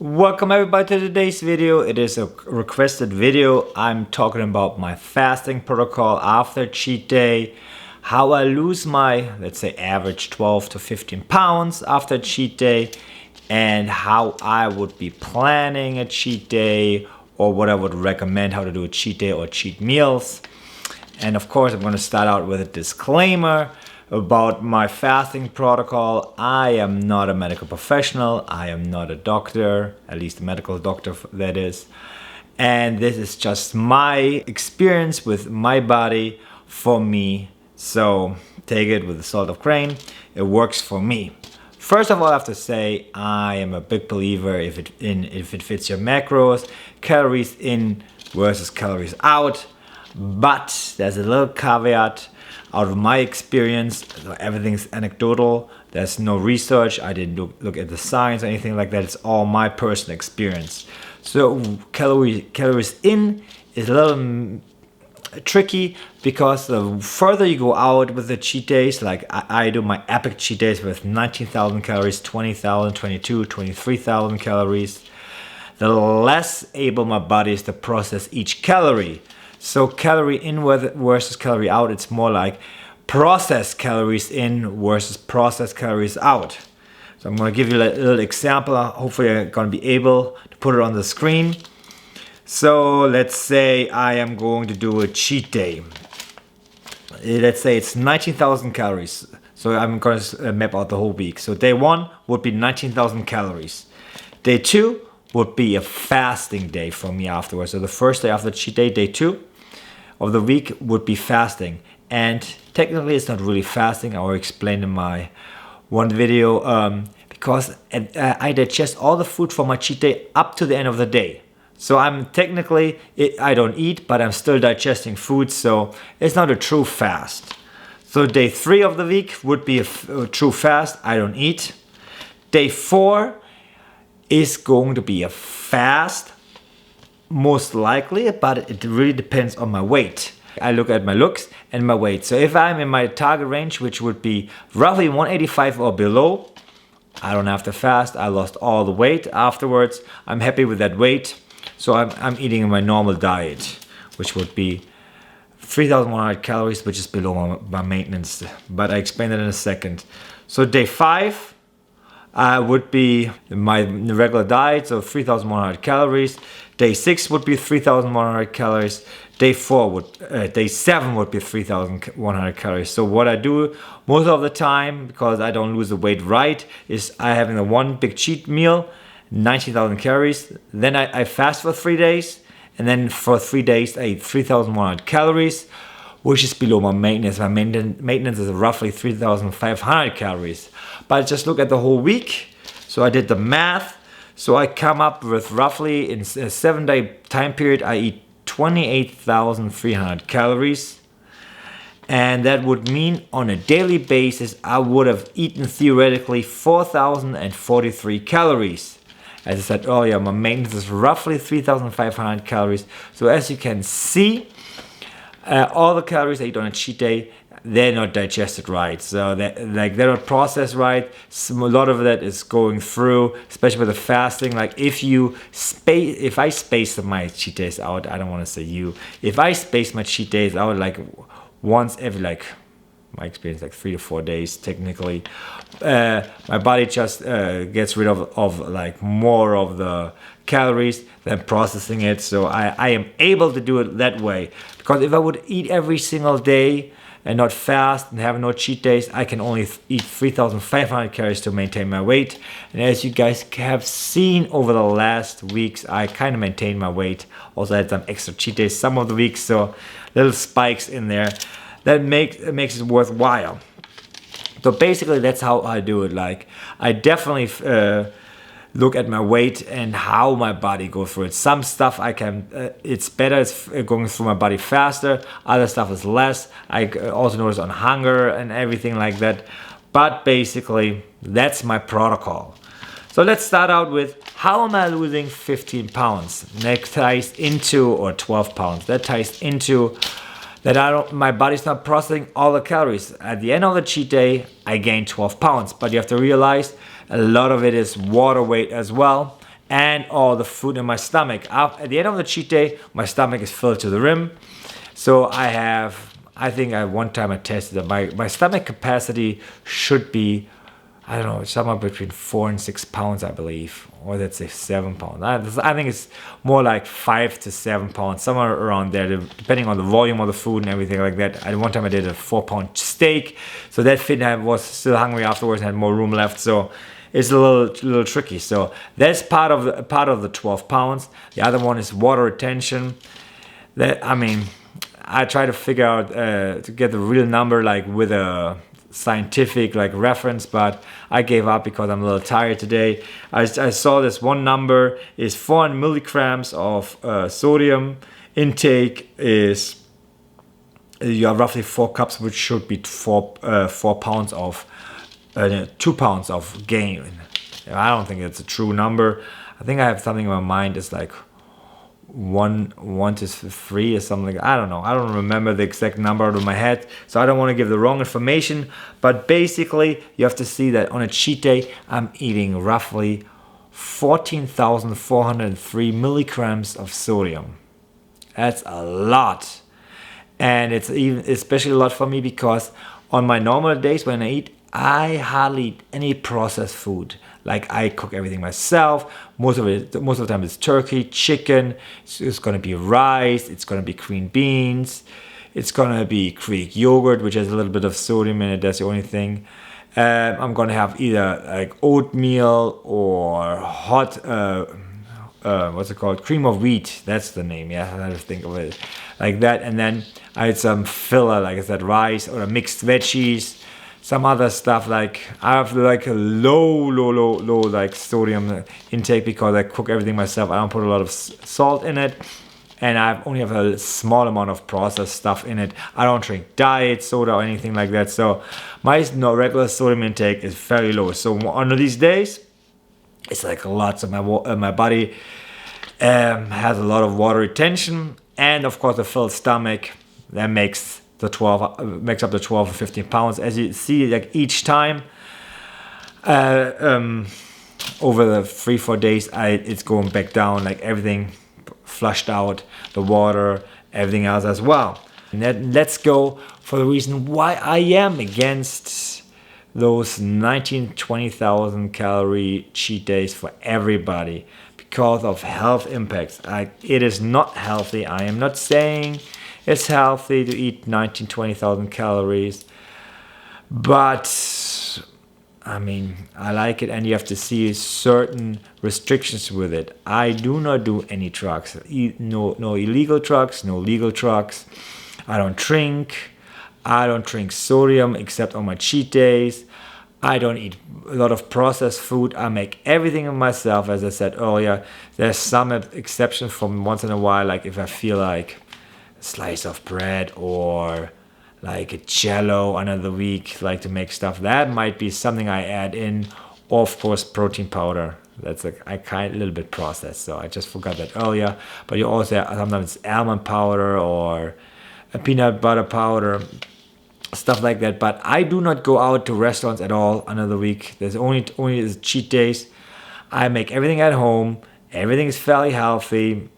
Welcome everybody to today's video. It is a requested video. I'm talking about my fasting protocol after cheat day, how I lose my, let's say, average 12 to 15 pounds after cheat day, and how I would be planning a cheat day, or what I would recommend how to do a cheat day or cheat meals. And of course, I'm going to start out with a disclaimer about my fasting protocol. I am not a medical professional. I am not a doctor, at least a medical doctor, that is. And this is just my experience with my body for me. So take it with a salt of grain. It works for me. First of all, I have to say I am a big believer if it fits your macros, calories in versus calories out. But there's a little caveat. Out of my experience, everything's anecdotal. There's no research. I didn't look at the science or anything like that. It's all my personal experience. So calories in is a little tricky, because the further you go out with the cheat days, like I do my epic cheat days with 19,000 calories, 20,000, 22, 23,000 calories, the less able my body is to process each calorie. So calorie in versus calorie out, it's more like processed calories in versus processed calories out. So I'm going to give you a little example. Hopefully I'm going to be able to put it on the screen. So let's say I am going to do a cheat day. Let's say it's 19,000 calories. So I'm going to map out the whole week. So day 1 would be 19,000 calories. Day 2 would be a fasting day for me afterwards. So the first day after the cheat day, day 2 of the week, would be fasting. And technically it's not really fasting. I will explain in my one video, because I digest all the food from my cheat day up to the end of the day. So I'm technically, I don't eat, but I'm still digesting food, so it's not a true fast. So day 3 of the week would be a true fast. I don't eat. Day 4 is going to be a fast, most likely, but it really depends on my weight. I look at my looks and my weight. So if I'm in my target range, which would be roughly 185 or below, I don't have to fast. I lost all the weight afterwards. I'm happy with that weight. So I'm eating in my normal diet, which would be 3,100 calories, which is below my maintenance. But I explain that in a second. So day 5 would be my regular diet, so 3,100 calories. Day 6 would be 3,100 calories. Day 7 would be 3,100 calories. So what I do most of the time, because I don't lose the weight right, is I having a one big cheat meal, 19,000 calories. Then I fast for 3 days, and then for 3 days I eat 3,100 calories, which is below my maintenance. My maintenance is roughly 3,500 calories. But just look at the whole week. So I did the math. So I come up with roughly, in a 7-day time period, I eat 28,300 calories. And that would mean on a daily basis, I would have eaten theoretically 4,043 calories. As I said earlier, my maintenance is roughly 3,500 calories. So as you can see, all the calories I eat on a cheat day, they're not digested right. So they're not processed right. A lot of that is going through, especially with the fasting. Like if I space my cheat days out, I don't want to say you. If I space my cheat days out like once every, like my experience, like 3 to 4 days technically, my body just gets rid of like more of the calories than processing it. So I am able to do it that way, because if I would eat every single day and not fast and have no cheat days, I can only eat 3,500 calories to maintain my weight. And as you guys have seen over the last weeks, I kind of maintained my weight. Also had some extra cheat days some of the weeks, so little spikes in there. That makes it worthwhile. So basically that's how I do it. Like I definitely look at my weight and how my body goes through it. Some stuff I can, it's better, it's going through my body faster. Other stuff is less. I also notice on hunger and everything like that. But basically, that's my protocol. So let's start out with, how am I losing 15 pounds? That ties into, or 12 pounds. That ties into that my body's not processing all the calories. At the end of the cheat day, I gained 12 pounds. But you have to realize a lot of it is water weight as well. and all the food in my stomach. At the end of the cheat day, my stomach is filled to the rim. So I think one time I tested that my stomach capacity should be, I don't know, somewhere between 4 and 6 pounds, I believe, or let's say 7 pounds. I think it's more like 5 to 7 pounds, somewhere around there, depending on the volume of the food and everything like that. At one time I did a 4-pound steak, so that fit. I was still hungry afterwards and had more room left, so it's a little tricky. So that's part of the 12 pounds. The other one is water retention. I try to figure out to get the real number, like with a scientific like reference, but I gave up because I'm a little tired today. I saw this one number is 400 milligrams of sodium intake is, you have roughly 4 cups, which should be 4 pounds of 2 pounds of gain. I don't think it's a true number. I think I have something in my mind. It's like 1 to 3 or something. I don't know. I don't remember the exact number out of my head, so I don't want to give the wrong information. But basically, you have to see that on a cheat day, I'm eating roughly 14,403 milligrams of sodium. That's a lot, and it's especially a lot for me because on my normal days when I eat, I hardly eat any processed food. Like, I cook everything myself. Most of the time it's turkey, chicken. It's gonna be rice. It's gonna be green beans. It's gonna be Greek yogurt, which has a little bit of sodium in it. That's the only thing. I'm gonna have either like oatmeal or hot, what's it called? Cream of wheat. That's the name. Yeah, I have to think of it like that. And then I had some filler, like I said, rice or mixed veggies. Some other stuff, like I have like a low like sodium intake because I cook everything myself. I don't put a lot of salt in it, and I only have a small amount of processed stuff in it. I don't drink diet soda or anything like that, so my regular sodium intake is very low. So on these days, it's like lots of my body has a lot of water retention, and of course a filled stomach that makes up the 12 or 15 pounds. As you see, like each time over the 3-4 days, it's going back down, like everything flushed out, the water, everything else as well. And then let's go for the reason why I am against those 19,000-20,000 calorie cheat days for everybody, because of health impacts. It is not healthy. I am not saying it's healthy to eat 19,000-20,000 calories, but I mean, I like it, and you have to see certain restrictions with it. I do not do any drugs. No illegal drugs, no legal drugs. I don't drink. I don't drink sodium except on my cheat days. I don't eat a lot of processed food. I make everything myself, as I said earlier. There's some exceptions from once in a while, like if I feel like slice of bread or like a jello another week, like to make stuff, that might be something I add in. Or of course protein powder, that's a little bit processed, so I just forgot that earlier. But you also have sometimes almond powder or a peanut butter powder, stuff like that. But I do not go out to restaurants at all another week. There's only cheat days. I make everything at home. Everything is fairly healthy,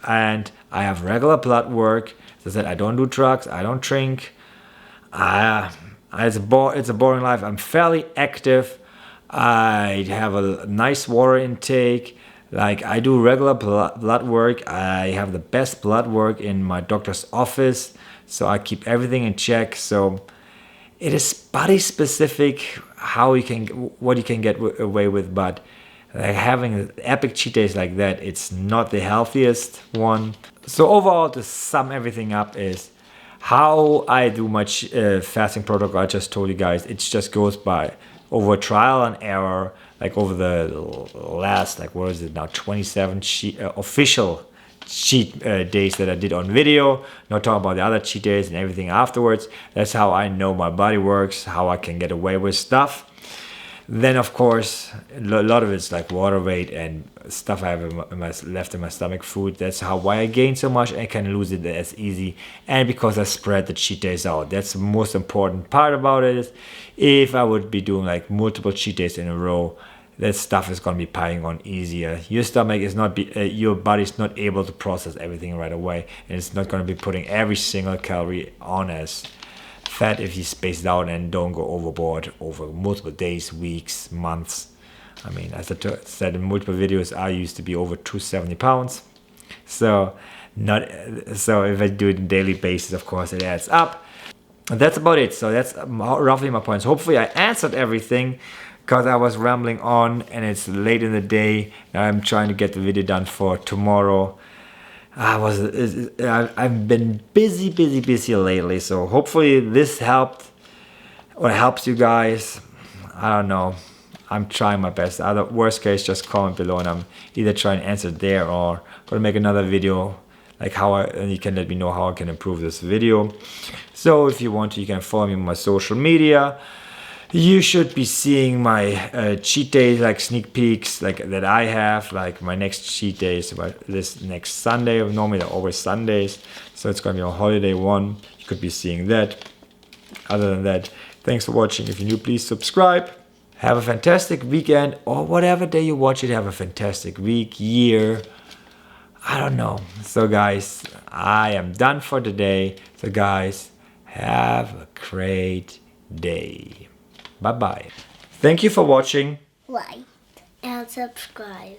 and I have regular blood work. As I said, I don't do drugs. I don't drink. It's a boring life. I'm fairly active. I have a nice water intake. Like, I do regular blood work. I have the best blood work in my doctor's office, so I keep everything in check. So it is body specific what you can get away with, but like having epic cheat days like that, it's not the healthiest one. So overall, to sum everything up, is how I do my fasting protocol. I just told you guys, it just goes by over trial and error, like over the last, like what is it now, 27 official cheat days that I did on video. Not talking about the other cheat days and everything afterwards. That's how I know my body works, how I can get away with stuff. Then of course, a lot of it's like water weight and stuff I have left in my stomach, food. That's why I gain so much and can lose it as easy. And because I spread the cheat days out. That's the most important part about it. Is if I would be doing like multiple cheat days in a row, that stuff is going to be piling on easier. Your stomach is not your body's not able to process everything right away, and it's not going to be putting every single calorie on as fat if you space it out and don't go overboard over multiple days, weeks, months. I mean, as I said in multiple videos, I used to be over 270 pounds. So if I do it on a daily basis, of course, it adds up. And that's about it. So that's roughly my points. Hopefully I answered everything, because I was rambling on and it's late in the day. I'm trying to get the video done for tomorrow. I've been busy lately, so hopefully this helped or helps you guys. I don't know. I'm trying my best. Worst case, just comment below and I'm either trying to answer there or gonna make another video like and you can let me know how I can improve this video. So if you want to, you can follow me on my social media. You should be seeing my cheat days, like sneak peeks, like that I have. Like my next cheat day is about this next Sunday. Normally they're always Sundays, so it's gonna be on holiday one. You could be seeing that. Other than that, thanks for watching. If you're new, please subscribe. Have a fantastic weekend, or whatever day you watch it. Have a fantastic week, year. I don't know. So guys, I am done for today. So guys, have a great day. Bye-bye. Thank you for watching. Like and subscribe.